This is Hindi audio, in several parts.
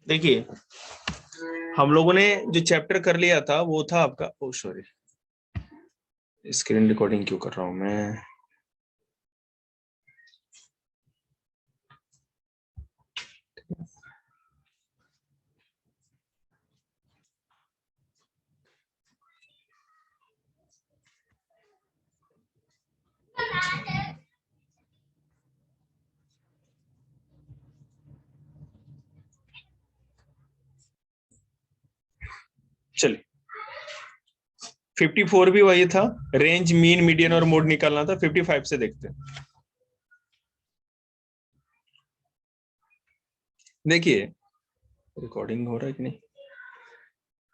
देखिए हम लोगों ने जो चैप्टर कर लिया था वो था आपका, ओ सॉरी स्क्रीन रिकॉर्डिंग क्यों कर रहा हूं मैं। चलिए 54 भी वही था, रेंज मीन मीडियन और मोड निकालना था। 55 से देखते हैं। देखिए रिकॉर्डिंग हो रहा है कि नहीं।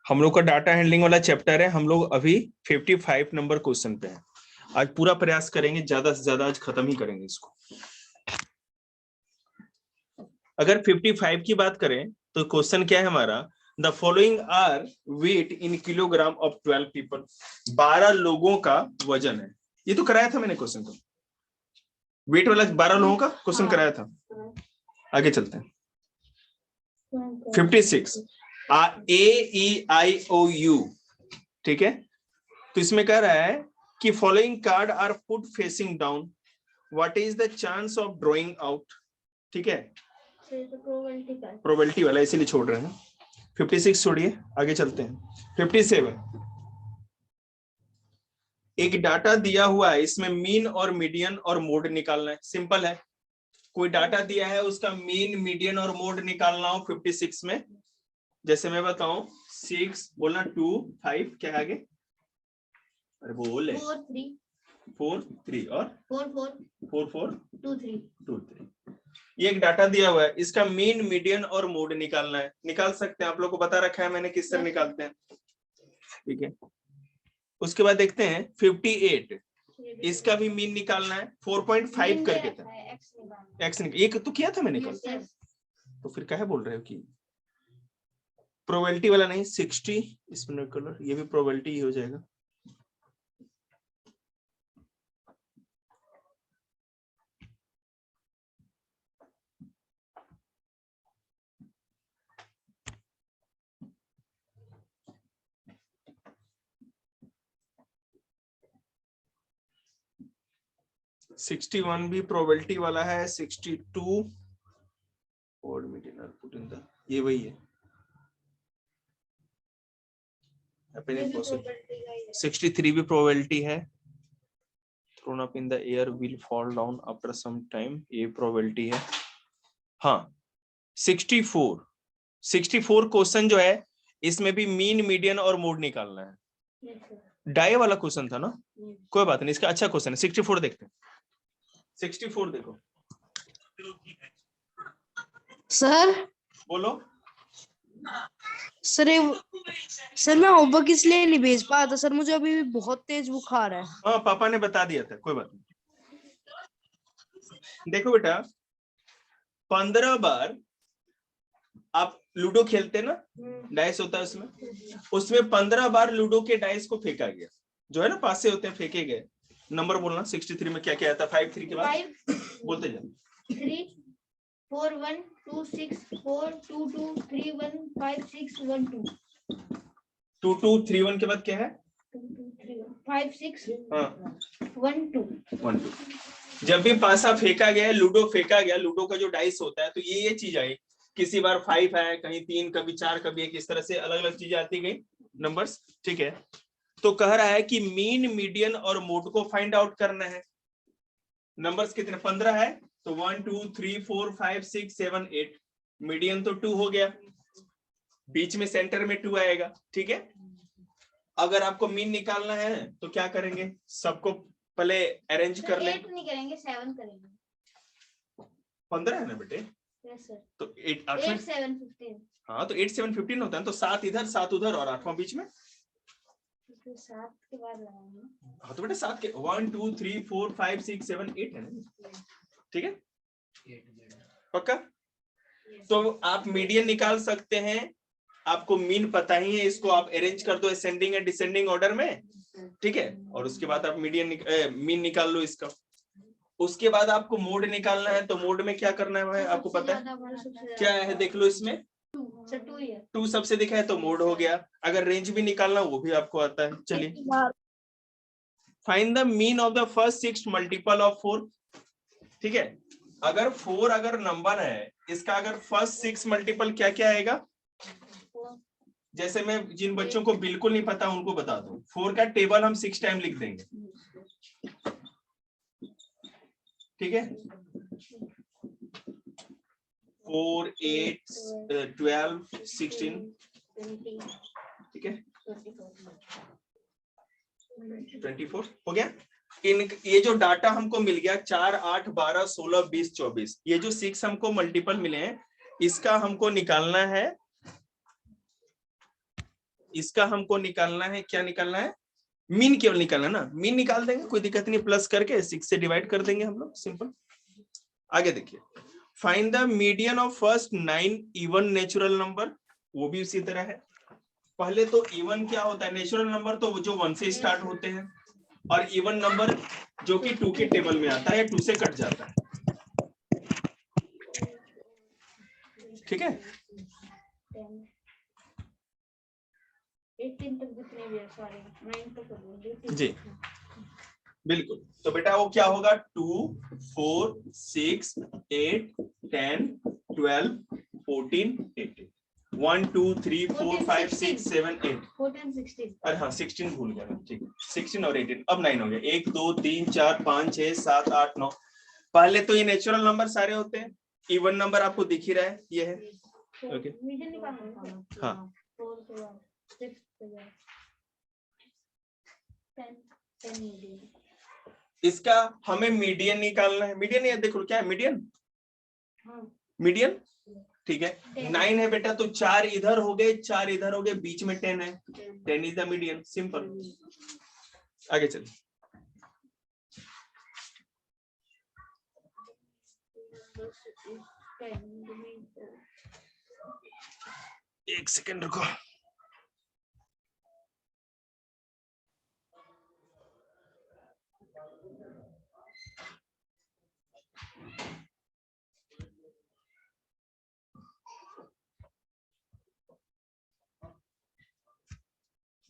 हम लोग का डाटा हैंडलिंग वाला चैप्टर है, हम लोग अभी 55 नंबर क्वेश्चन पे हैं। आज पूरा प्रयास करेंगे, ज्यादा से ज्यादा आज खत्म ही करेंगे इसको। अगर 55 की बात करें तो क्वेश्चन क्या है हमारा, the following are weight in kilogram of 12 people. 12 लोगों का वजन है। ये तो कराया था मैंने क्वेश्चन को, वेट वाला 12 लोगों का क्वेश्चन कराया था। आगे चलते हैं। 56 AEIOU, ठीक है। तो इसमें कह रहा है कि following card are put facing down, what is the chance of drawing out. ठीक है, प्रोबेबिलिटी वाला इसीलिए छोड़ रहे हैं। 56 छोड़िए, आगे चलते हैं। 57 एक डाटा दिया हुआ है, इसमें मीन और मीडियन और मोड निकालना है। सिंपल है, कोई डाटा दिया है उसका मीन मीडियन और मोड निकालना हो 56 में। जैसे मैं बताऊं 6 बोलना 2 5 क्या है आगे, अरे बोल 4 3 और 4 4 2 3। ये एक डाटा दिया हुआ है, इसका मीन मीडियन और मोड निकालना है। निकाल सकते हैं, आप लोग को बता रखा है मैंने किस तरह निकालते हैं। ठीक है, उसके बाद देखते हैं 58, इसका भी मीन निकालना है। 4.5 करके था, एक्स एक तो किया था मैंने कल, तो फिर क्या है बोल रहे हो कि प्रोबेबिलिटी वाला नहीं 60 इसमें कलर, ये भी प्रोबेबिलिटी ही हो जाएगा। सिक्सटी 61 भी प्रोबेबिलिटी वाला है। 62 और मीडियन पुट इन द, ये वही है। 63 भी प्रोबेबिलिटी है। Thrown up in the air will fall down after some time, ये प्रोबेबिलिटी है। हाँ 64 क्वेश्चन जो है इसमें भी मीन मीडियन और मोड निकालना है। डाई वाला क्वेश्चन था ना, कोई बात नहीं, इसका अच्छा क्वेश्चन है। 64 देखते हैं। 64 देखो सर। बोलो सर मैं होमवर्क इसलिए नहीं भेज पाया था सर, मुझे अभी भी बहुत तेज बुखार है। हाँ पापा ने बता दिया था, कोई बात नहीं। देखो बेटा 15 बार आप लूडो खेलते ना, डाइस होता है उसमें 15 बार लूडो के डाइस को फेंका गया, जो है ना पास से होते हैं, फेंके गए। नंबर बोलना 63 में क्या क्या आता है। 5 3 के बाद बोलते जाओ। 3 4 1 2 6 4 2 2 3 1 5 6 1 2 2 2 3 1 के बाद क्या है 2 2 3 1 5 6 हाँ 1 2 1 2। जब भी पासा फेंका गया, लूडो फेंका गया, लूडो का जो डाइस होता है, तो ये चीज आई। किसी बार 5 है, कहीं 3, कभी 4, कभी 1, इस तरह से अलग अलग चीजें आती गई नंबर्स। ठीक है, तो कह रहा है कि मीन मीडियन और मोड को फाइंड आउट करना है। नंबर्स कितने 15 है, तो 1 2 3 4 5 6 7 8। मीडियन तो 2 हो गया, बीच में सेंटर में 2 आएगा। ठीक है, अगर आपको मीन निकालना है तो क्या करेंगे, सबको पहले अरेंज कर ले। 8 नहीं करेंगे, 7 करेंगे। 15 है ना बेटे, यस सर। तो 8 8 7 15। हाँ तो 8 7 15 होता है, तो 7 इधर 7 उधर और 8वां बीच में। 7 के बाद लगाएंगे। हाँ तो बेटा 7 के 1 2 3 4 5 6 7 8 है ना। ठीक है पक्का। तो आप मीडियन निकाल सकते हैं, आपको मीन पता ही है, इसको आप अरेंज कर दो असेंडिंग या डिसेंडिंग ऑर्डर में। ठीक है, और उसके बाद आप मीन निकाल लो इसका। उसके बाद आपको मोड निकालना है, तो मोड में क्या करना है आपको पता है क्या है, देख लो इसमें सर 2 ही है। 2 सबसे दिखा है तो मोड हो गया। अगर रेंज भी निकालना वो भी आपको आता है। चलिए, find the mean of the first 6 multiple of 4। ठीक है, अगर 4 अगर नंबर है, इसका अगर फर्स्ट 6 मल्टीपल क्या क्या आएगा? जैसे मैं जिन बच्चों को बिल्कुल नहीं पता उनको बता दूं, 4 का टेबल हम 6 टाइम लिख देंगे। ठीक है, 4, 8, 12, 16। ठीक है, 24 हो गया। ये जो डाटा हमको मिल गया 4, 8, 12, 16, 20, 24, ये जो 6 हमको मल्टीपल मिले हैं, इसका हमको निकालना है, क्या निकालना है? मीन केवल निकालना ना, मीन निकाल देंगे, कोई दिक्कत नहीं, प्लस करके 6 से डिवाइड कर देंगे हम लोग, सिंपल। आगे देखिए, find the median of first 9 even natural number. वो भी उसी तरह है। पहले तो इवन क्या होता है? नेचुरल नंबर तो जो 1 से स्टार्ट होते हैं, और इवन नंबर जो कि 2 के टेबल में आता है या 2 से कट जाता है। ठीक है, 18 तक जितने भी है सारे 9 तक कर दूंगी जी बिल्कुल। तो बेटा वो क्या होगा? 2, 4, 6, 8, 10, 12, 14, 18। 1, 2, 3, 4, 5, 6, 7, 8, 14 16। अरे हाँ 16 भूल गया मैं। ठीक है, 16 और 18, अब 9 हो गया। 1, 2, 3, 4, 5, 6, 7, 8, 9। पहले तो ये नेचुरल नंबर सारे होते हैं, इवन नंबर आपको दिख ही रहा है, ये है। ओके, मीडियन निकालना है। हाँ 4 के बाद 6 के बाद 10 मीडियन। इसका हमें मीडियन निकालना है। मीडियन ये देखो क्या है? मीडियन, हाँ मीडियन। ठीक है, 9 है बेटा, तो 4 इधर हो गए, 4 इधर हो गए, बीच में 10 है, 10 इज द मीडियन, सिंपल। आगे चलिए, एक सेकंड रुको।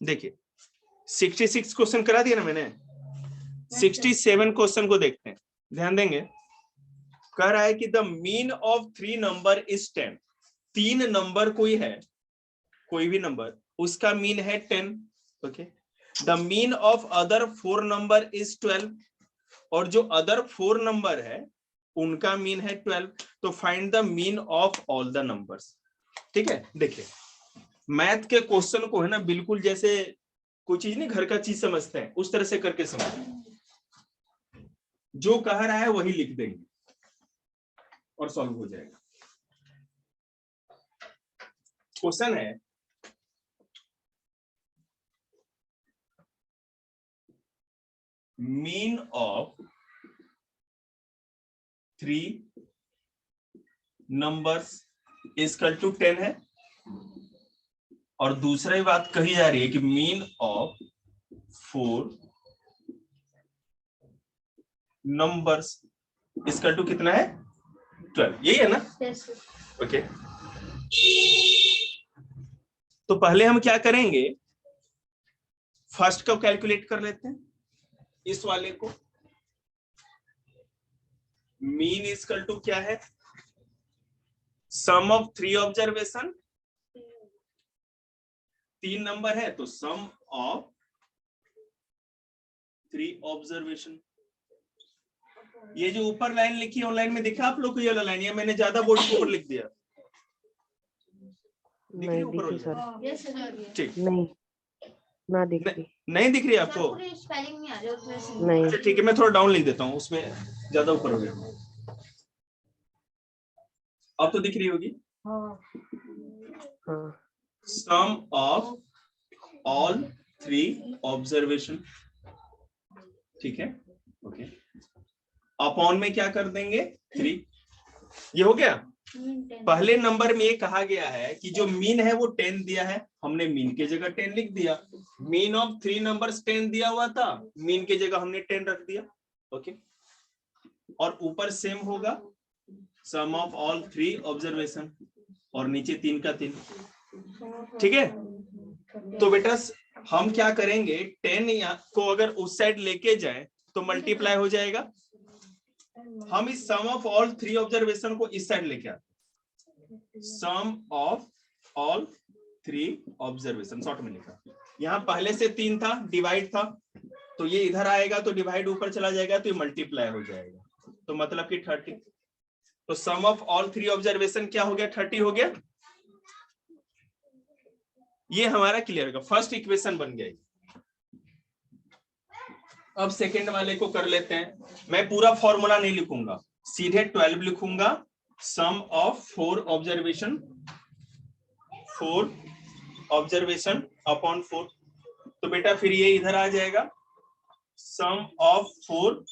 देखिए 66 क्वेश्चन करा दिया ना मैंने, 67 क्वेश्चन को देखते हैं, ध्यान देंगे। कह रहा है कि the mean of 3 number is 10। 3 number कोई है, कोई भी नंबर, उसका मीन है 10। Okay, the mean of other 4 number is 12, और जो अदर 4 नंबर है उनका मीन है 12। तो find the mean of all the numbers. ठीक है, देखिए मैथ के क्वेश्चन को है ना, बिल्कुल जैसे कोई चीज नहीं घर का चीज समझते हैं, उस तरह से करके समझ, जो कह रहा है वही लिख देंगे और सॉल्व हो जाएगा। क्वेश्चन है, mean of 3 numbers equal to 10 है, और दूसरी बात कही जा रही है कि mean of 4 numbers equal to कितना है? 12। यही है ना? ओके, तो पहले हम क्या करेंगे, फर्स्ट को कैलकुलेट कर लेते हैं, इस वाले को। मीन इक्वल टू क्या है? सम ऑफ 3 ऑब्जर्वेशन। 3 नंबर है तो सम ऑफ 3 ऑब्जर्वेशन। ये जो ऊपर लाइन लिखी है ऑनलाइन में दिखा आप लोग को? ये वाला लाइन, या मैंने ज्यादा बोर्ड के ऊपर लिख दिया? दिख रही ऊपर वाली? ठीक, नहीं ना दिख रही, नहीं दिख रही आपको? स्पेलिंग नहीं आ रही उसमें। नहीं। अच्छा ठीक है, मैं थोड़ा डाउन लिख देता हूँ, उसमें ज्यादा ऊपर हो गया। अब तो दिख रही होगी। हाँ सम ऑफ ऑल 3 ऑब्जर्वेशन। ठीक है, ओके, अपॉन में क्या कर देंगे? 3। ये हो गया। पहले नंबर में ये कहा गया है कि जो मीन है वो 10 दिया है, हमने मीन की जगह 10 लिख दिया। मीन ऑफ 3 नंबर्स 10 दिया हुआ था, मीन की जगह हमने 10 रख दिया। ओके, और ऊपर सेम होगा, सम ऑफ ऑल 3 ऑब्जर्वेशन। और नीचे 3 का 3। ठीक है, तो बेटा हम क्या करेंगे, 10 को अगर उस साइड लेके जाए तो मल्टीप्लाई हो जाएगा। हम इस सम ऑफ ऑल 3 ऑब्जर्वेशन को इस साइड लेके आते, सम ऑफ ऑल 3 ऑब्जर्वेशन, शॉर्ट में लिखा। यहाँ पहले से 3 था, डिवाइड था, तो ये इधर आएगा तो डिवाइड ऊपर चला जाएगा तो ये मल्टीप्लाई हो जाएगा, तो मतलब कि 30। तो सम ऑफ ऑल 3 ऑब्जर्वेशन क्या हो गया, 30 हो गया। ये हमारा क्लियर होगा, फर्स्ट इक्वेशन बन गई। अब सेकंड वाले को कर लेते हैं। मैं पूरा फॉर्मूला नहीं लिखूंगा, सीधे 12 लिखूंगा, सम ऑफ 4 ऑब्जर्वेशन, 4 ऑब्जर्वेशन अपॉन 4। तो बेटा फिर ये इधर आ जाएगा, सम ऑफ 4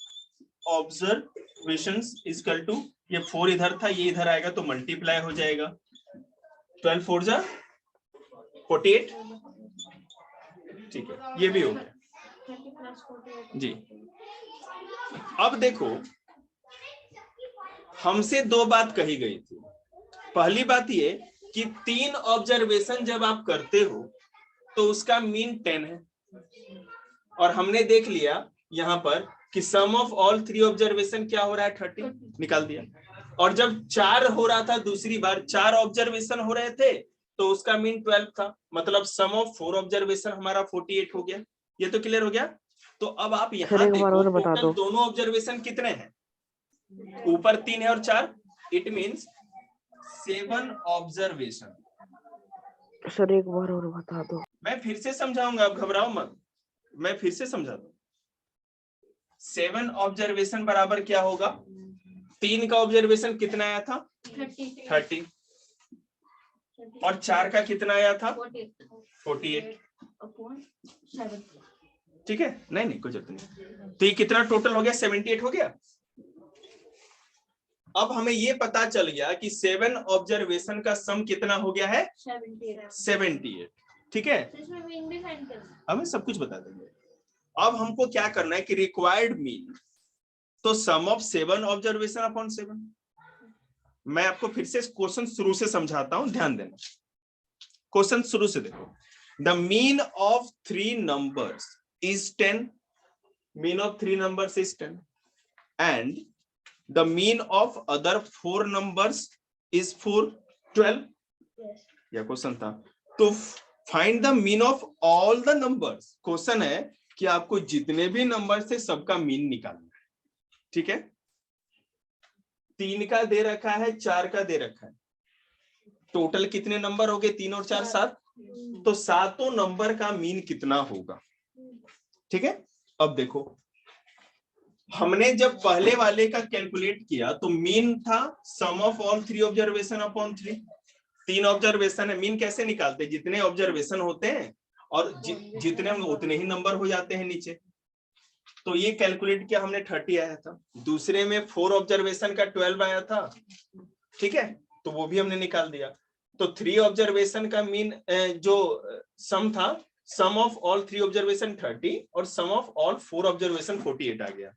ऑब्जर्वेशंस इक्वल टू, ये 4 इधर था, ये इधर आएगा तो मल्टीप्लाई हो जाएगा, 12 4 जा 48। ठीक है, ये भी हो गया जी। अब देखो, हमसे 2 बात कही गई थी। पहली बात ये कि 3 ऑब्जर्वेशन जब आप करते हो तो उसका मीन 10 है, और हमने देख लिया यहाँ पर कि सम ऑफ ऑल 3 ऑब्जर्वेशन क्या हो रहा है, 30 निकाल दिया। और जब 4 हो रहा था, दूसरी बार 4 ऑब्जर्वेशन हो रहे थे तो उसका मीन 12 था, मतलब सम ऑफ 4 ऑब्जर्वेशन हमारा 48 हो गया। ये तो क्लियर हो गया। तो अब आप यहाँ देखो, टोटल दोनों ऑब्जर्वेशन कितने हैं, ऊपर 3 है और 4, इट मीन्स 7 ऑब्जर्वेशन। सर एक बार और बता दो। मैं फिर से समझाऊंगा, आप घबराओ मत, मैं फिर से समझा दूं। 7 ऑब्जर्वेशन बराबर क्या होगा, 3 का ऑब्जर्वेशन कितना आया था, 30, और 4 का कितना आया था, 48। ठीक है, नहीं कोई जरूरत नहीं। तो ये कितना टोटल हो गया, 78 हो गया। अब हमें ये पता चल गया कि 7 ऑब्जर्वेशन का सम कितना हो गया है, 78। ठीक है, हमें सब कुछ बता देंगे। अब हमको क्या करना है कि रिक्वायर्ड मीन, तो सम ऑफ 7 ऑब्जर्वेशन अपॉन 7। मैं आपको फिर से क्वेश्चन शुरू से समझाता हूं, ध्यान देना। क्वेश्चन शुरू से देखो, the mean of 3 numbers is 10, mean of 3 numbers is 10, and the mean of other 4 numbers is 12। यह क्वेश्चन था। तो find the mean of all the numbers, question है कि आपको जितने भी नंबर से सबका मीन निकालना है। ठीक है, 3 का दे रखा है, 4 का दे रखा है, टोटल कितने नंबर हो गए, 3 और 4 7, तो सातों नंबर का मीन कितना होगा। ठीक है, अब देखो, हमने जब पहले वाले का कैलकुलेट किया तो मीन था sum of all 3 observation upon 3। 3 observation है, मीन कैसे निकालते हैं, जितने ऑब्जर्वेशन होते हैं और जितने उतने ही नंबर हो जाते हैं नीचे। तो ये कैलकुलेट किया हमने, 30 आया था। दूसरे में 4 ऑब्जर्वेशन का 12 आया था। ठीक है, तो वो भी हमने निकाल दिया। तो 3 ऑब्जर्वेशन का मीन जो सम था, सम ऑफ ऑल 3 ऑब्जर्वेशन 30 और सम ऑफ ऑल 4 ऑब्जर्वेशन 48 आ गया।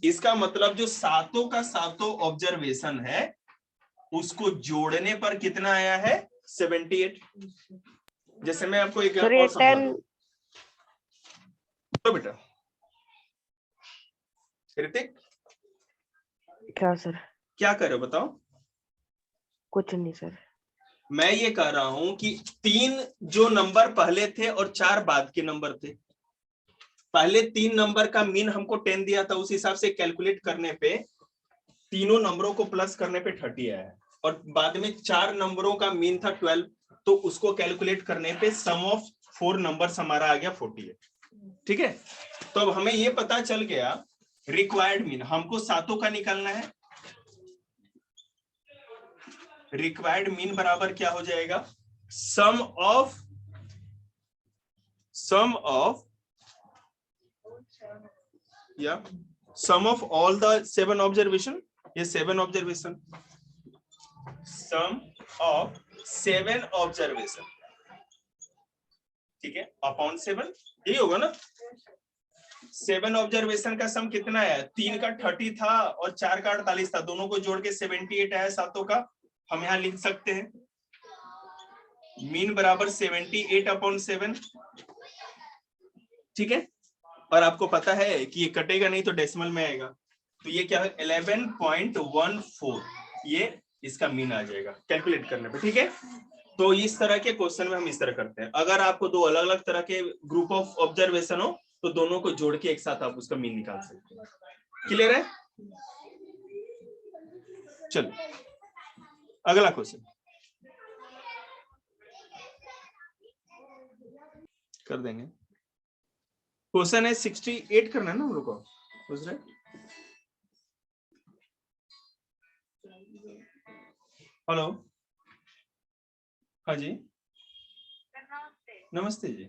इसका मतलब जो सातों का सातों ऑब्जर्वेशन है उसको जोड़ने पर कितना आया है, 78। जैसे मैं आपको एक और समझा दूं तो बेटा, ऋतिक क्या सर, क्या कर रहे हो बताओ। कुछ नहीं सर। मैं ये कह रहा हूं कि 3 जो नंबर पहले थे और 4 बाद के नंबर थे, पहले 3 नंबर का मीन हमको 10 दिया था, उस हिसाब से कैलकुलेट करने पे तीनों नंबरों को प्लस करने पे 30 आया है, और बाद में 4 नंबरों का मीन था 12, तो उसको कैलकुलेट करने पे सम ऑफ 4 नंबर्स हमारा आ गया 48। ठीक है, तो अब हमें ये पता चल गया रिक्वायर्ड मीन हमको सातों का निकालना है। रिक्वायर्ड मीन बराबर क्या हो जाएगा, सम ऑफ ऑल द 7 ऑब्जर्वेशन, ये 7 ऑब्जर्वेशन, सम ऑफ 7 ऑब्जर्वेशन, ठीक है, अपॉन 7, यही होगा ना। 7 ऑब्जर्वेशन का सम कितना है, 3 का 30 था और 4 का 48 था, दोनों को जोड़ के 78 आया सातों का, हम यहाँ लिख सकते हैं। मीन बराबर 78/7, ठीक है। और आपको पता है कि ये कटेगा नहीं तो डेसिमल में आएगा, तो ये क्या है 11.14, ये इसका मीन आ जाएगा कैलकुलेट करने पे, ठीक है। तो इस तरह के क्वेश्चन में हम इस तरह करते हैं। अगर आपको दो अलग अलग तरह के ग्रुप ऑफ ऑब्जर्वेशन हो तो दोनों को जोड़ के एक साथ आप उसका मीन निकाल सकते हैं। क्लियर है? चलो अगला क्वेश्चन कर देंगे। क्वेश्चन है 68 करना है ना हम लोग को, पूछ रहे। हेलो, हाँ जी, नमस्ते जी,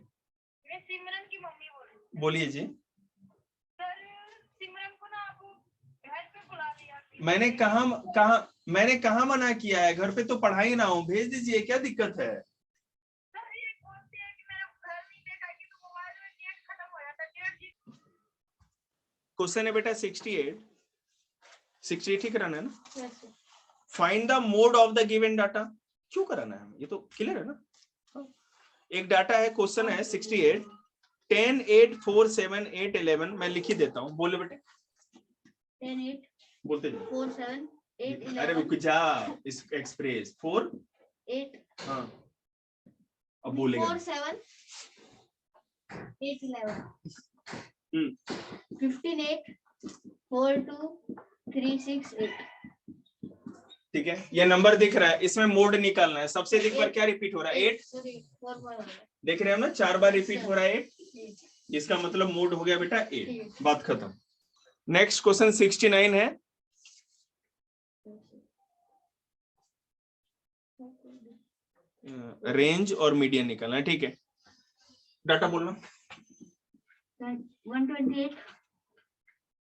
मैं सिमरन की मम्मी बोल रही हूँ। बोलिए जी। सर सिमरन को ना आप घर पे बुला दिया। मैंने कहा मना किया है, घर पे तो पढ़ाई ना हो, भेज दीजिए, क्या दिक्कत है। सर ये बोलते हैं कि मेरा घर नहीं देखा कि तो मोबाइल में नेट खत्म हो जाता है, डेढ़ जी। क्वेश्चन है बेटा 68 ही कराना है ना। Yes, sir. Find the mode of the given data, क्यों कराना है, ये तो क्लियर है ना। एक डाटा है, क्वेश्चन है 68, 10, 8, 4, 7, 8, 11, मैं लिख ही देता हूँ, बोले बेटे 10, 8, बोलते जाओ। 4, 7, 8, अरे 11, रुक जा, इस एक्सप्रेस 4, 8, हाँ अब बोलेगा 4, 7, 8, 11, हम्म 15, 8, 4, 2, 3, 6, 8. ठीक है, ये नंबर दिख रहा है, इसमें मोड निकालना है। सबसे एक बार क्या रिपीट हो रहा है 8, Sorry, 4 बार हो गया. देख रहे हो ना, 4 बार रिपीट हो रहा है 8, इसका मतलब मोड हो गया बेटा 8, बात खत्म। नेक्स्ट क्वेश्चन 69 है, रेंज और मीडियन निकालना है, ठीक है। डाटा बोलना। 128,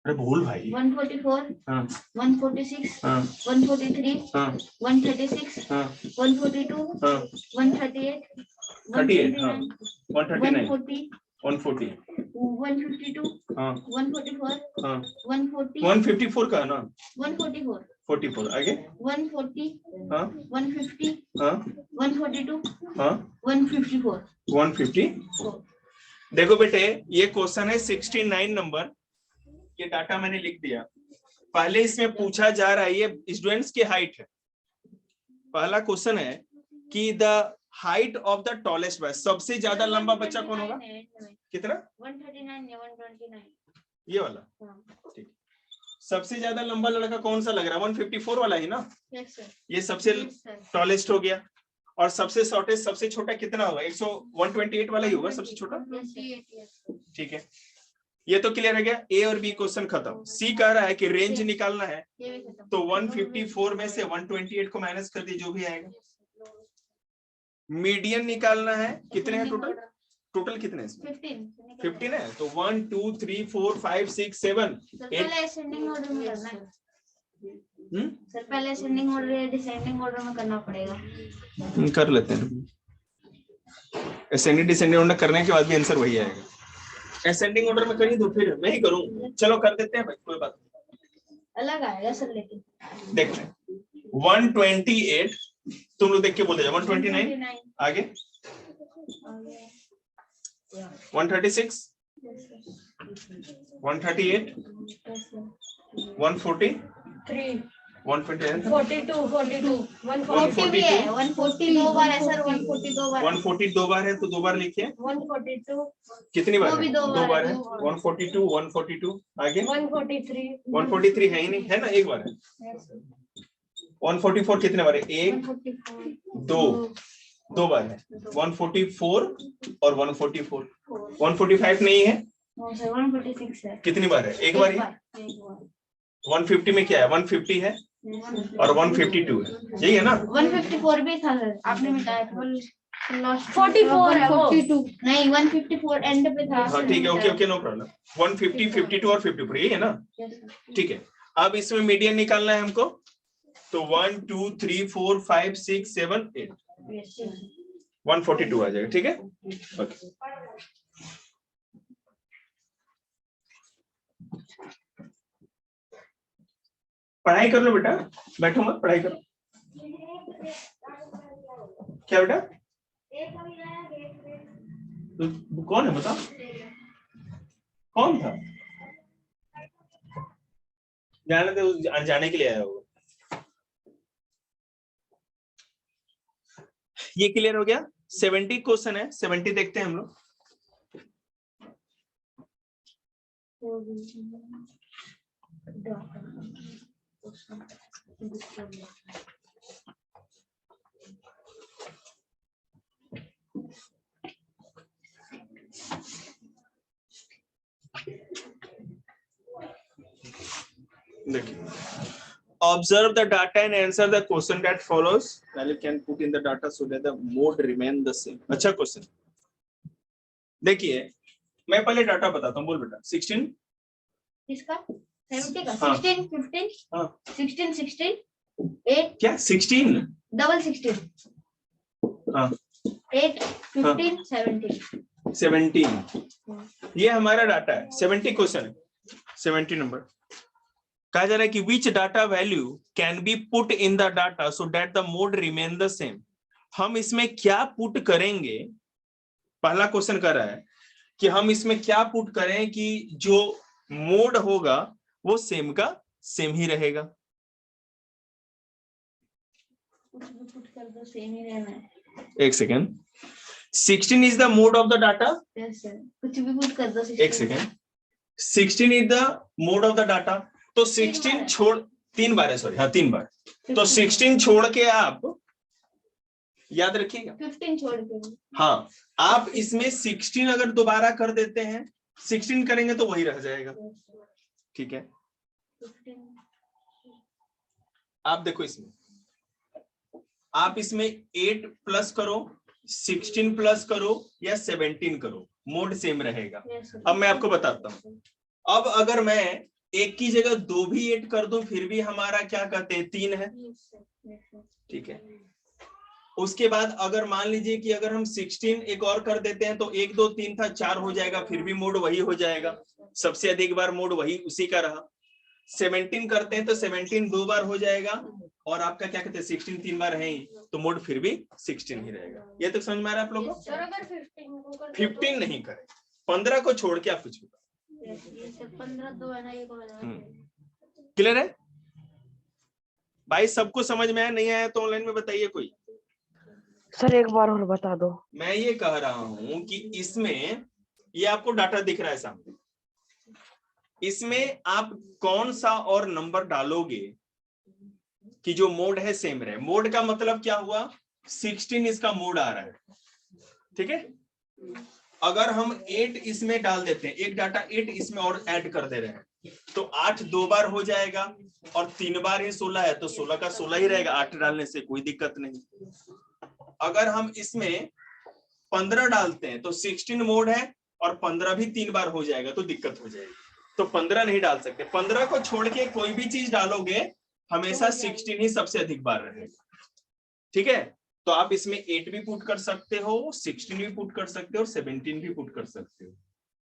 अरे बोल भाई। 144, हाँ 146, हाँ 143, हाँ 136, हाँ 142, हाँ 138, 38, हाँ 139, 139, 140, 152, हाँ 144, हाँ 140, 154 का ना, 144, 44 आगे, 140, हाँ 150, हाँ 142, हाँ 154. 150। देखो बेटे, ये क्वेश्चन है 69 नंबर, ये डाटा मैंने लिख दिया। पहले इसमें पूछा जा रहा है, ये स्टूडेंट्स की हाइट है। पहला क्वेश्चन है कि the height of the tallest boy, सबसे ज्यादा लंबा बच्चा कौन होगा, कितना, 139 या 129. ये वाला, ठीक। सबसे ज्यादा लंबा लड़का कौन सा लग रहा है, 154 वाला ही ना, Yes, sir. ये सबसे Yes, sir. टॉलेस्ट हो गया। और सबसे शॉर्टेस्ट, सबसे छोटा कितना होगा, 128 वाला ही होगा सबसे छोटा, 128, yes, sir. ठीक है। ये तो क्लियर हो गया, ए और बी क्वेश्चन खत्म। सी कह रहा है कि रेंज निकालना है, ये भी खत्म. तो 154 में से 128 को माइनस कर दी, जो भी आएगा। मीडियन निकालना है, कितने हैं टोटल, टोटल कितने हैं इसमें, 15 है, तो 1 2 3 4 5 6 7 सर 8। पहले असेंडिंग ऑर्डर में करना है. सर पहले असेंडिंग ऑर्डर या डिसेंडिंग ऑर्डर में करना पड़ेगा. कर लेते हैं, असेंडिंग डिसेंडिंग ऑर्डर करने के बाद भी आंसर वही आएगा। असेंडिंग ऑर्डर में करिए तो फिर मैं ही करूं, चलो कर देते हैं भाई, कोई बात नहीं, अलग आएगा सर लेकिन. देख लें। 128 तुम लोग देख के बोल दे, 129 आगे, 136, 138, 140, 120, 42, 42, 140 भी है. 140 दो बार है सर. 140 दो बार. 140 दो बार है तो दो बार लिखिए, 142, कितनी बार वो है, भी दो दो बार है, दो बार. 142, 142 आगे, 143, 143 है ही नहीं, है ना, एक बार है। 144 कितने बार है, एक 144 दो, दो बार है, 144 और 144, 145 नहीं है, सर 146 है. कितनी बार है, एक बार ही। एक बार. 150 में क्या है, 150 है और 152 है, यही है ना। 154 भी था सर, आपने मिटाया था. 44 है वो. 142 नहीं, 154 एंड पे था. हाँ ठीक है, ओके ओके, नो प्रॉब्लम। 150, 52 और 54 यही है ना, ठीक है। अब इसमें मीडियन निकालना है हमको, तो 1 2 3 4 5 6 7 8, 142 आ जाएगा, ठीक है, ओके। पढ़ाई कर लो बेटा, बैठो मत, पढ़ाई करो। क्या बेटा, तो कौन है बता, कौन था? जाने दे, जाने के लिए आया होगा। ये क्लियर हो गया। 70 क्वेश्चन है, 70 देखते हैं हम लोग। देखिए, observe the data and answer the question that follows. Value can put in the data so that the mode remain the same. अच्छा क्वेश्चन देखिए, मैं पहले डाटा बताता हूँ। बोल बेटा। 16 किसका? 70 का। हाँ। 16 15 हाँ 16 16 8 क्या 16 डबल 16 हाँ 8 15 17 17 ये हमारा डाटा है। 70 क्वेश्चन है, 70 नंबर। कहा जा रहा है कि which data value can be put in the data so that the mode remain the same. हम इसमें क्या पुट करेंगे? पहला क्वेश्चन कर रहा है कि हम इसमें क्या पुट करें कि जो मोड होगा वो सेम का सेम ही रहेगा। कुछ भी पुट कर दो, सेम ही रहना है। एक second. 16 is the mode of the data. Yes sir, कुछ भी पुट कर दो। एक second. 16 is the mode of the data. तो 16 छोड़ 3 बार है, सॉरी हाँ 3 बार। तो 16 छोड़ के आप याद रखिएगा 15 छोड़ के। हाँ, आप इसमें 16 अगर दोबारा कर देते हैं, 16 करेंगे तो वही रह जाएगा। ठीक है, आप देखो इसमें, आप इसमें 8 प्लस करो, 16 प्लस करो या 17 करो, मोड सेम रहेगा। अब मैं आपको बताता हूँ। अब अगर मैं एक की जगह 2 भी 8 कर दूं फिर भी हमारा क्या कहते हैं 3 है। ठीक है, उसके बाद अगर मान लीजिए कि अगर हम 16 एक और कर देते हैं तो 1 2 3 था 4 हो जाएगा, फिर भी मोड वही हो जाएगा। सबसे अधिक बार मोड वही उसी का रहा। 17 करते हैं तो 17 2 बार हो जाएगा और आपका क्या कहते हैं 16 3 बार है ही, तो मोड फिर भी 16 ही रहेगा। ये तो समझ में आ रहा है आप लोगों को? 15 नहीं करें, 15 को छोड़ के आप कुछ भी। 15 2 है ना, ये क्लियर है भाई? सबको समझ में आया? नहीं आया तो ऑनलाइन में बताइए कोई। सर एक बार और बता दो। मैं ये कह रहा हूं कि इसमें ये आपको डाटा दिख रहा है सामने, इसमें आप कौन सा और नंबर डालोगे कि जो मोड है सेम रहे। मोड का मतलब क्या हुआ? 16 इसका मोड आ रहा है। ठीक है, अगर हम 8 इसमें डाल देते हैं, एक डाटा 8 इसमें और ऐड कर दे रहे हैं तो 8 2 बार हो जाएगा और 3 बार ही 16 है तो 16 का 16 ही रहेगा। 8 डालने से कोई दिक्कत नहीं। अगर हम इसमें 15 डालते हैं तो 16 मोड है और 15 भी 3 बार हो जाएगा तो दिक्कत हो जाएगी, तो 15 नहीं डाल सकते। 15 को छोड़ के कोई भी चीज डालोगे हमेशा 16 ही सबसे अधिक बार रहेगा। ठीक है, तो आप इसमें 8 भी पुट कर सकते हो, 16 भी पुट कर सकते हो और 17 भी पुट कर सकते हो,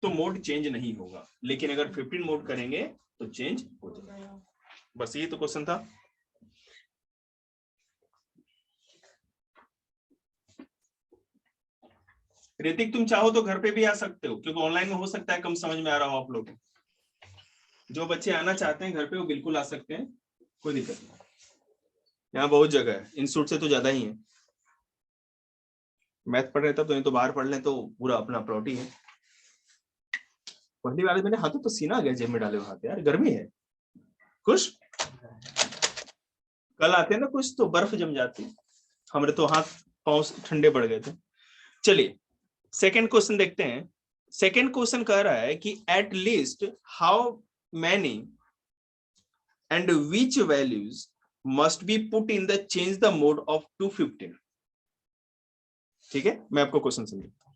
तो मोड चेंज नहीं होगा। लेकिन अगर 15 मोड करेंगे तो चेंज हो जाएगा। बस यही तो क्वेश्चन था। ऋतिक तुम चाहो तो घर पे भी आ सकते हो, क्योंकि ऑनलाइन में हो सकता है कम समझ में आ रहा हो आप लोग। जो बच्चे आना चाहते हैं घर पे वो बिल्कुल आ सकते हैं, कोई दिक्कत नहीं। यहाँ बहुत जगह है, इंस्टीट्यूट से तो ज्यादा ही है। मैथ पढ़ रहे तब तो, नहीं तो बाहर पढ़ लें तो पूरा अपना प्लॉट ही है। पहली बार मैंने हाथों तो सीना आ गया जेब में डाले हुए हाथ, यार गर्मी है कुछ। कल आते ना कुछ तो बर्फ जम जाती, हमारे तो हाथ पांव ठंडे पड़ गए थे। चलिए सेकंड क्वेश्चन देखते हैं। सेकंड क्वेश्चन कह रहा है कि at least how many and which values must be put in the change the mode of 215। ठीक है, मैं आपको क्वेश्चन समझाता हूं।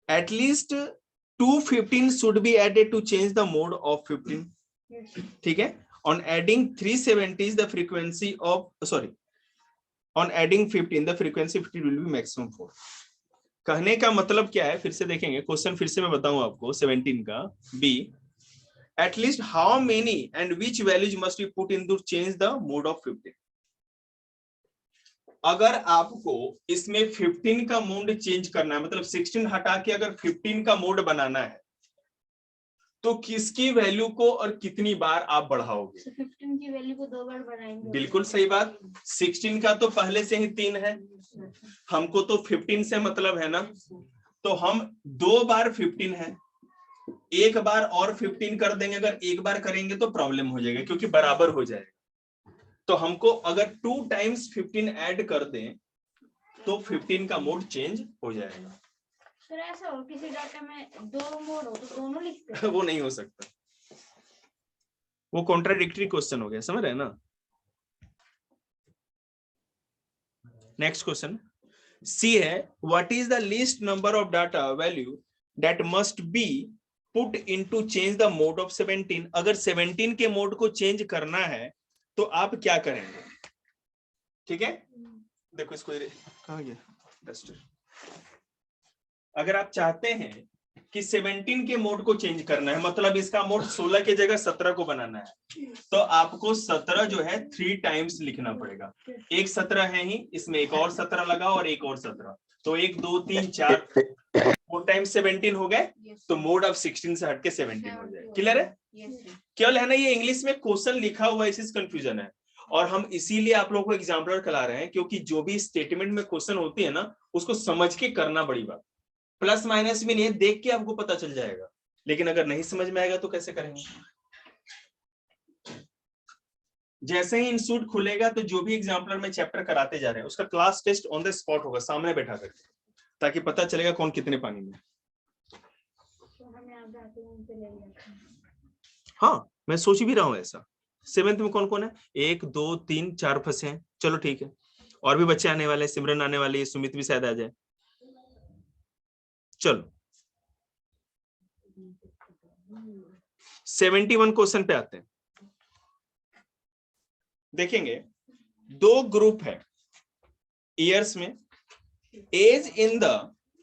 At least 215 should be added to change the mode of 15. ठीक है, on adding 370 is the frequency of, sorry, on adding 15 the frequency 15 will be maximum 4. कहने का मतलब क्या है, फिर से देखेंगे क्वेश्चन, फिर से मैं बताऊं आपको 17 का। Be at least how many and which values must be put in to change the mode of 15. अगर आपको इसमें 15 का मोड चेंज करना है, मतलब 16 हटा के अगर 15 का मोड बनाना है, तो किसकी वैल्यू को और कितनी बार आप बढ़ाओगे? 15 की वैल्यू को 2 बार बढ़ाएंगे। बिल्कुल सही बात। 16 का तो पहले से ही 3 है, हमको तो 15 से मतलब है ना, तो हम 2 बार 15 है, एक बार और 15 कर देंगे। अगर एक बार करेंगे तो प्रॉब्लम हो जाएगा क्योंकि बराबर हो जाएगा। तो हमको अगर 2 टाइम्स 15 ऐड कर दें तो 15 का मोड चेंज हो जाएगा। सर ऐसा हो किसी डाटा में 2 मोड हो तो दोनों लिखते हैं? वो नहीं हो सकता, वो कॉन्ट्राडिक्टरी क्वेश्चन हो गया, समझ रहे हैं ना। नेक्स्ट क्वेश्चन सी है, what is the least number of data value that must be put into change the mode of 17। अगर 17 के मोड को चेंज करना है तो आप क्या करेंगे? ठीक है, देखो इसको कहाँ गया डस्टर। अगर आप चाहते हैं कि 17 के मोड को चेंज करना है, मतलब इसका मोड 16 की जगह 17 को बनाना है, तो आपको 17 जो है 3 टाइम्स लिखना पड़ेगा। एक 17 है ही, इसमें एक और 17 लगा और एक और 17, तो 1 2 3 4 4 टाइम्स 17 हो गए, तो मोड ऑफ 16 से हटके 17 हो जाए। क्लियर है? केवल है ना, ये इंग्लिश में क्वेश्चन लिखा हुआ है, इसी कंफ्यूजन है। और हम इसीलिए आप लोगों को एग्जाम्पलर करा रहे हैं, क्योंकि जो भी स्टेटमेंट में क्वेश्चन होती है ना, उसको समझ के करना बड़ी बात। प्लस माइनस भी नहीं है, देख के आपको पता चल जाएगा, लेकिन अगर नहीं समझ में आएगा तो कैसे करेंगे? जैसे ही इंस्टीट्यूट खुलेगा तो जो भी एग्जाम्पलर में चैप्टर कराते जा रहे हैं उसका class test on the spot होगा, सामने बैठा करके, ताकि पता चलेगा कौन कितने पानी में। हाँ, मैं सोच भी रहा हूँ ऐसा। 7th में कौन कौन है? 1 2 3 4 फंसे हैं, चलो ठीक है, और भी बच्चे आने वाले हैं, सिमरन आने वाली है, सुमित भी शायद आ जाए। चलो 71 क्वेश्चन पे आते हैं। देखेंगे 2 ग्रुप है ईयर्स में। Age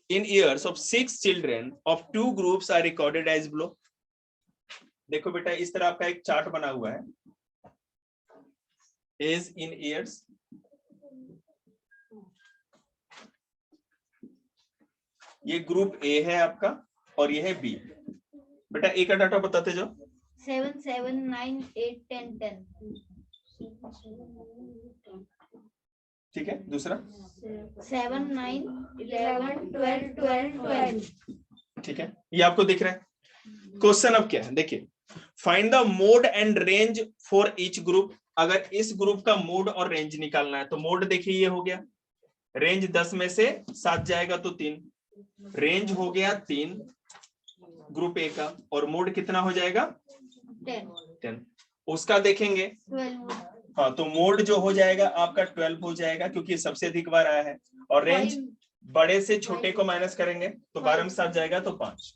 in years of 6 children of 2 groups are recorded as below. देखो बेटा, इस तरह आपका एक चार्ट बना हुआ है, एज इन ईयर्स। ये ग्रुप ए है आपका और ये है बी। बेटा ए का डाटा बताते जाओ। 7 7 9 8 10 10। ठीक है, दूसरा 7 9 11 12 12 12। ठीक है, ये आपको दिख रहा है। क्वेश्चन अब क्या है, देखिए, find the mode and range for each group. अगर इस ग्रुप का मोड और रेंज निकालना है तो मोड देखिए ये हो गया, रेंज 10 में से 7 जाएगा तो 3, रेंज हो गया 3 ग्रुप ए का, और मोड कितना हो जाएगा 10। उसका देखेंगे 12। हाँ, तो मोड जो हो जाएगा आपका 12 हो जाएगा, क्योंकि सबसे अधिक बार आया है। और रेंज बड़े से छोटे को माइनस करेंगे तो 12 में 7 जाएगा तो 5,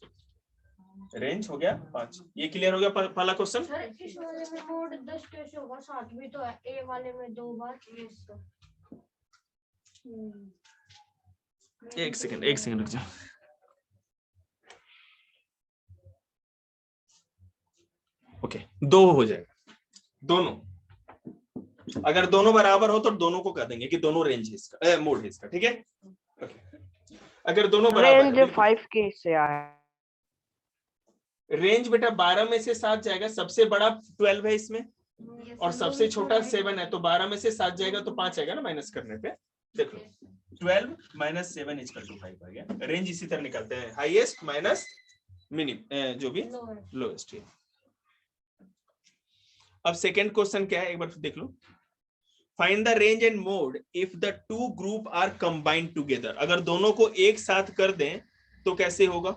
रेंज हो गया 5। ये क्लियर हो गया पहला क्वेश्चन। सर इस वाले में मोड 10 कैसे होगा? 7 भी तो है, ए वाले में 2 बार। एक सेकंड रुक जाओ। ओके, 2 हो जाएगा दोनों। अगर दोनों बराबर हो तो दोनों को कह देंगे कि दोनों रेंज है इसका, मोड है इसका। ठीक है, अगर दोनों बराबर रेंज 5 के से आया। रेंज बेटा 12 में से 7 जाएगा, सबसे बड़ा 12 है इसमें और सबसे छोटा 7 है, तो 12 में से 7 जाएगा तो 5 आएगा ना माइनस करने पे। देखो 12 माइनस 7 इक्वल टू 5 आ गया। रेंज इसी तरह निकालते हैं, हाईएस्ट माइनस मिनिमम, जो भी लोएस्ट है। अब सेकेंड क्वेश्चन क्या है, एक बार देख लो। Find the range and mode if the 2 group are combined together. अगर दोनों को एक साथ कर दें तो कैसे होगा?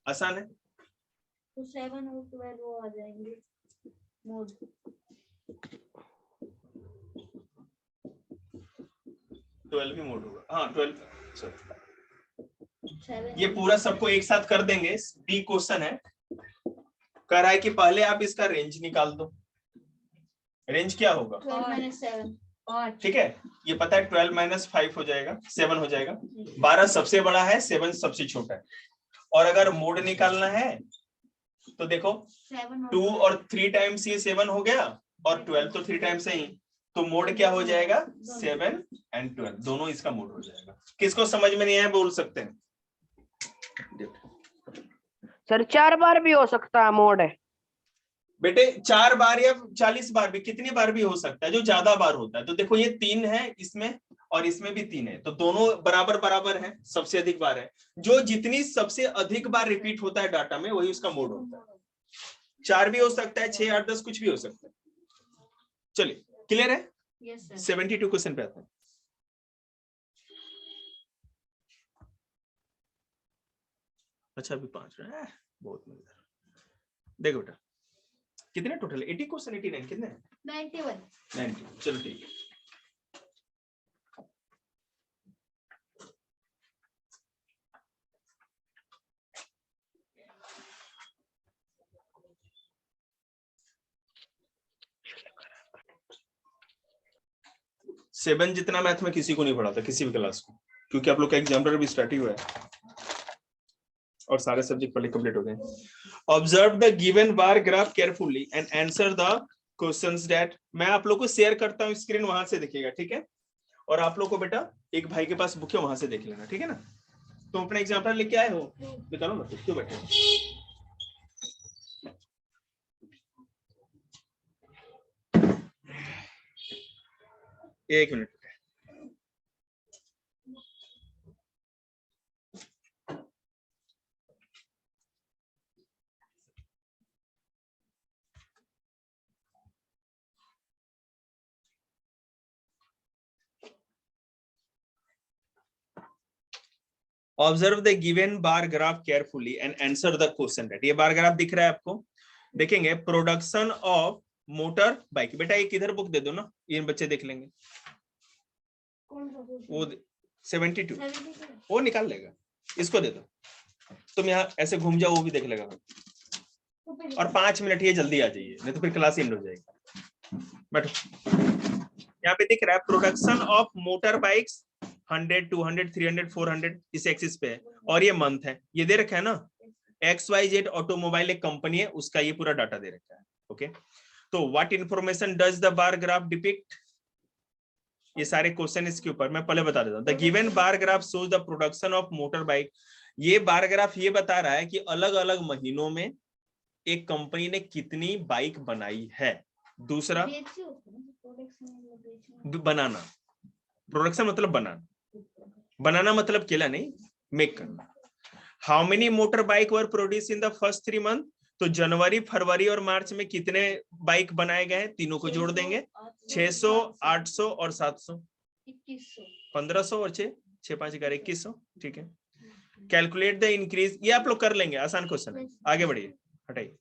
आसान है, तो 7 और 12 वो आ जाएंगे मोड। 12 भी मोड होगा। हाँ 12, सॉरी ये पूरा सबको एक साथ कर देंगे। बी क्वेश्चन है, कह रहा है कि पहले आप इसका रेंज निकाल दो। रेंज क्या होगा? 12 - 7। ठीक है, ये पता है 12 - 5 हो जाएगा, 7 हो जाएगा। 12 सबसे बड़ा है, 7 सबसे छोटा है। और अगर मोड निकालना है तो देखो 7 2 और 3 टाइम्स ये 7 हो गया, और 12 तो 3 टाइम्स है ही, तो मोड क्या हो जाएगा 7 एंड 12, दोनों इसका मोड हो जाएगा। किसको समझ में नहीं आया बोल सकते हैं। सर 4 बार भी हो सकता है मोड है बेटे 4 बार या 40 बार भी, कितनी बार भी हो सकता है, जो ज्यादा बार होता है। तो देखो ये 3 है इसमें और इसमें भी 3 है, तो दोनों बराबर बराबर है, सबसे अधिक बार है। जो जितनी सबसे अधिक बार रिपीट होता है डाटा में वही उसका मोड होता है। 4 भी हो सकता है, 6, 8, 10 कुछ भी हो सकता है। चलिए क्लियर है। Yes sir. 72 क्वेश्चन पे आते हैं। अच्छा अभी 5 है, बहुत मजेदार। देखो बेटा कितने टोटल 80 क्वेश्चन, 89 कितने 91। 90। चलो ठीक है। सेवन जितना मैथ में किसी को नहीं पढ़ा था, किसी भी क्लास को, क्योंकि आप लोग का एग्जाम भी स्टार्ट ही हुआ है और सारे सब्जेक्ट पढ़े कंप्लीट हो गए। Observe the given bar graph carefully and answer the questions that, मैं आप लोग को शेयर करता हूँ स्क्रीन, वहां से देखिएगा ठीक है। और आप लोग को बेटा एक भाई के पास बुक है, वहां से देख लेना ठीक है ना। तुम अपना एग्जाम्पल लेके आए हो, निकालो ना, क्यों बैठे हो? एक minute. Observe the given bar graph carefully and answer the question that. ये बार ग्राफ दिख रहा है आपको, देखेंगे प्रोडक्शन ऑफ मोटर बाइक। बेटा एक इधर बुक दे दो ना, ये बच्चे देख लेंगे। कौन सा क्वेश्चन? वो 72 72। वो निकाल लेगा, इसको दे दो। तुम यहाँ ऐसे घूम जाओ, वो भी देख लेगा। और 5 मिनट ये जल्दी आ जाइए, नहीं तो फिर क्लास एंड हो जाएगी। बैठो। यहाँ पे दिख रहा है प्रोडक्शन ऑफ मोटर बाइक्स 100, 200, 300, 400 इस एक्सिस पे है, और ये मंथ है, ये दे रखा है ना। XYZ ऑटोमोबाइल एक कंपनी है, उसका ये पूरा डाटा दे रखा है। ओके, तो what information does the bar graph depict, ये सारे क्वेश्चन इसके ऊपर मैं पहले बता देता हूँ। The given bar graph shows the production of motor bike. ये बार ग्राफ ये बता रहा है कि अलग अलग महीनों में एक कंपनी ने कितनी बाइक बनाई है। दूसरा बनाना, प्रोडक्शन मतलब बनाना, बनाना मतलब केला नहीं, मेक करना। How many motor bike were produce in the first 3 month, तो जनवरी, फरवरी और मार्च में कितने बाइक बनाए गए हैं, तीनों को जोड़ देंगे। 600, 800 और 700, 1500 और 6 5 11 2100। ठीक है, कैलकुलेट द इंक्रीज, ये आप लोग कर लेंगे, आसान क्वेश्चन है। आगे बढ़िए, हटाइए,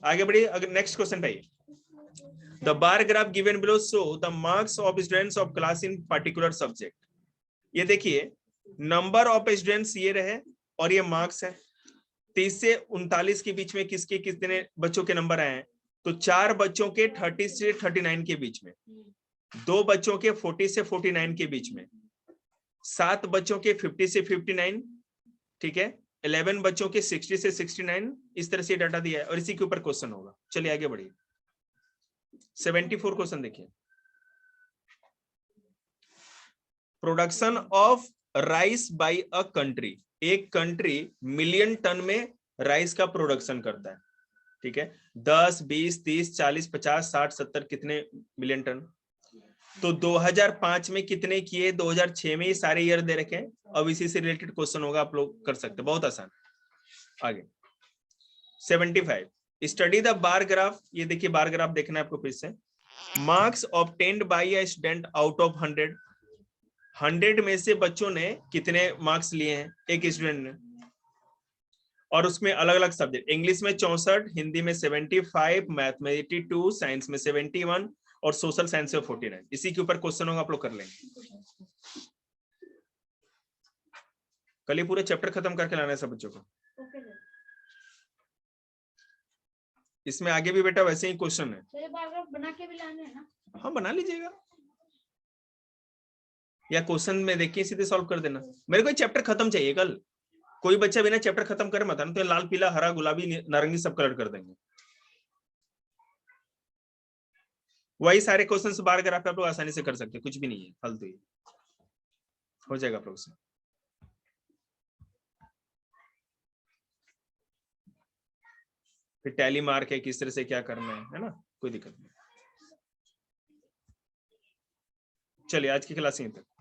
आगे बढ़िए। अगर नेक्स्ट क्वेश्चन पे the bar graph given below show the marks of students of class in particular subject. ये देखिए नंबर ऑफ स्टूडेंट्स ये रहे और ये मार्क्स है। 30 से 39 के बीच में किसके कितने बच्चों के नंबर आए हैं, तो 4 बच्चों के 30 से 39 के बीच में, 2 बच्चों के 40 से 49 के बीच में, 7 बच्चों के 50 से 59, ठीक है, 11 बच्चों के 60 से 69। इस तरह से डाटा दिया है और इसी के ऊपर क्वेश्चन होगा। चलिए आगे बढ़िए। 74 क्वेश्चन देखिए। Production of rice by a country, एक कंट्री मिलियन टन में राइस का प्रोडक्शन करता है। ठीक है, 10, 20, 30, 40, 50, 60, 70 कितने मिलियन टन। तो 2005 में कितने किए, 2006 में, ये सारे ईयर दे रखे हैं। अब इसी से रिलेटेड क्वेश्चन होगा, आप लोग कर सकते हैं, बहुत आसान। आगे 75 स्टडी द बार ग्राफ। ये देखिए बार ग्राफ देखना है आपको फिर से। Marks obtained by a student out of 100, 100 में से बच्चों ने कितने मार्क्स लिए हैं एक स्टूडेंट ने, और उसमें अलग अलग सब्जेक्ट, इंग्लिश में 64, हिंदी में 75, मैथ में 82, साइंस में 71 और सोशल साइंस में 49। इसी के ऊपर क्वेश्चन होगा, आप लोग कर लेंगे। कल ही पूरे चैप्टर खत्म करके लाना है सब बच्चों को। इसमें आगे भी बेटा वैसे ही क्वेश्चन है, बना के भी लाने हैं ना। हाँ बना लीजिएगा, या क्वेश्चन में देखिए सीधे सॉल्व कर देना। मेरे को चैप्टर खत्म चाहिए कल, कोई बच्चा बिना चैप्टर खत्म करे मत आना, तो लाल पीला हरा गुलाबी नारंगी सब कलर कर देंगे। वही सारे क्वेश्चन बार ग्राफ आप लोग आसानी से कर सकते हैं, कुछ भी नहीं है फालतू ही हो जाएगा प्रोग्रेस। फिर टैली मार्क है, किस तरह से क्या करना है ना, कोई दिक्कत नहीं। चलिए आज की क्लास यहीं तक।